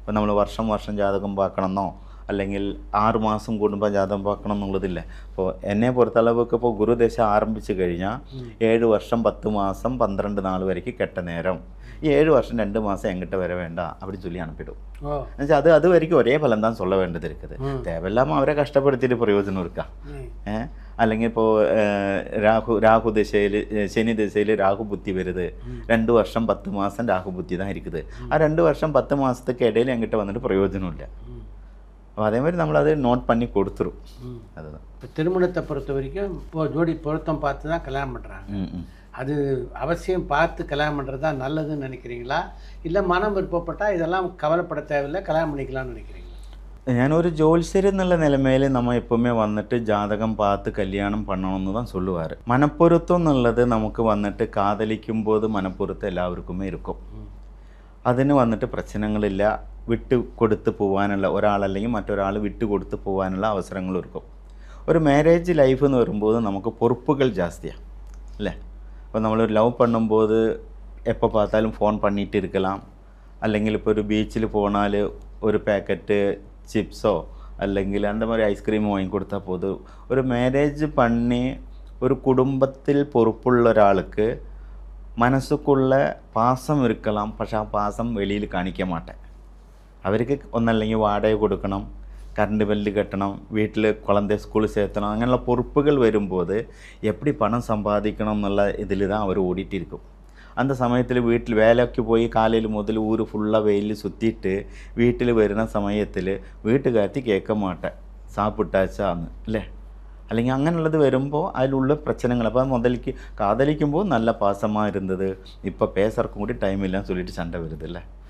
ഇപ്പോൾ നമ്മൾ വർഷം വർഷം ജാതകം பார்க்கണമെന്നോ അല്ലെങ്കിൽ 6 മാസം കൂടുമ്പോൾ ജാതകം பார்ക്കണം എന്നുള്ളതില്ല. ഇപ്പോൾ എന്നെ പൊറുത്തളവൊക്കെ ഇപ്പോൾ ഗുരുദശ ആരംഭിച്ചു കഴിഞ്ഞാൽ 7 വർഷം 10 മാസം 12 നാൾ വരയ്ക്ക് കെട്ട നേരം, ഈ 7 வருஷம் 2 மாதம் எங்கிட்ட வர வேண்டாம் அப்படின்னு சொல்லி அனுப்பிடும். அது வரைக்கும் ஒரே பலன் தான் சொல்ல வேண்டியது இருக்குது. தேவையில்லாமல் அவரை கஷ்டப்படுத்திட்டு பிரயோஜனம் இருக்கா? അല്ലെങ്കിൽ ഇപ്പോൾ രാഹു ദിശയിൽ ശനി ദിശയിൽ രാഹു ബുദ്ധി വരുത്, 2 വർഷം 10 മാസം ராகு புத்தி தான் இருக்குது. ആ 2 வருஷம் 10 மாதத்துக்கு இடையில எங்கிட்ட வந்துட்டு பிரயோஜனம் இல்லை. அப்போ அதே மாதிரி நம்மள அதை நோட் பண்ணி கொடுத்துரும். அதுதான் இப்போ திருமணத்தை பொறுத்த வரைக்கும் இப்போ ஜோடி பொருத்தம் பார்த்து தான் கல்யாணம் பண்ணுறாங்க. அது அவசியம் பார்த்து கல்யாணம் பண்ணுறது தான் நல்லதுன்னு நினைக்கிறீங்களா, இல்லை மனம் விருப்பப்பட்டால் இதெல்லாம் கவலைப்பட தேவையில்லை கல்யாணம் பண்ணிக்கலாம்னு நினைக்கிறீங்களா? ഞാനൊരു ജോത്സ്യർ എന്നുള്ള നിലമേൽ നമ്മൾ എപ്പോഴുമേ വന്നിട്ട് ജാതകം பார்த்து കല്യാണം பண்ணணும்னு தான் சொல்லுவார். മനപ്പൊരുത്തം എന്നുള്ളത് നമുക്ക് വന്നിട്ട് കാതലിക്കുമ്പോൾ മനപ്പൊരുത്തം എല്ലാവർക്കുമേ இருக்கும். അതിന് വന്നിട്ട് പ്രശ്നങ്ങളില്ല, വിട്ട് കൊടുത്ത് പോകാനുള്ള ഒരാളല്ലെങ്കിൽ മറ്റൊരാൾ വിട്ട് കൊടുത്ത് പോകാനുള്ള അവസരങ്ങളും இருக்கும். ഒരു മാരേജ് ലൈഫ് എന്ന് വരുമ്പോൾ നമുക്ക് പൊറുപ്പുകൾ ജാസ്തിയാണ് അല്ലേ. അപ്പോൾ നമ്മളൊരു ലവ് பண்ணும்போது எப்போ பார்த்தாலும் ஃபோன் பண்ணிகிட்டு இருக்கலாம், അല്ലെങ്കിൽ ഇപ്പോൾ ഒരു ബീച്ചിൽ പോകണാൽ ഒരു പാക്കറ്റ് ചിപ്സോ അല്ലെങ്കിൽ அந்த மாதிரி ஐஸ்கிரீம் வாங்கி கொடுத்தா போதும். ஒரு மேரேஜ் பண்ணி ஒரு குடும்பத்தில் பொறுப்புள்ள ഒരാൾക്ക് മനസ്സുക്കുള്ള പാസം இருக்கலாம், പക്ഷെ ആ പാസം വെളിയിൽ കാണിക്കാൻ മാட்டேன். അവർക്ക് ഒന്നല്ലെങ്കിൽ വാടക കൊടുക്കണം, കറണ്ട് ബില്ല് കെട്ടണം, വീട്ടിൽ കുളന്തെ സ്കൂളിൽ ചേർത്തണം, അങ്ങനെയുള്ള പൊறுப்புകൾ വരുമ്പോൾ எப்படி பணம் சம்பாதிக்கணும் എന്നുള്ള ഇതിൽ தான் അവർ ഓടിയിട്ടിരിക്കും. அந்த சமயத்தில் வீட்டில் வேலைக்கு போய் காலையில் முதல் ஊர் ஃபுல்லாக வெயில் சுற்றிட்டு வீட்டில் വരുന്ന സമയത്തിൽ വീട്ടുകാരത്തി കേൾക്ക മാട്ടேன் സാപ്പിട്ടാച്ചാന്ന് അല്ലേ. അല്ലെങ്കിൽ അങ്ങനെയുള്ളത് വരുമ്പോൾ അതിലുള്ള പ്രശ്നങ്ങൾ. അപ്പോൾ മുതലേക്ക് കാതലിക്കുമ്പോൾ നല്ല പാസமாக இருந்தது, இப்போ பேசுறதுக்கும் கூட டைம் இல்லைன்னு சொல்லிட்டு சண்டை வருது இல்லை.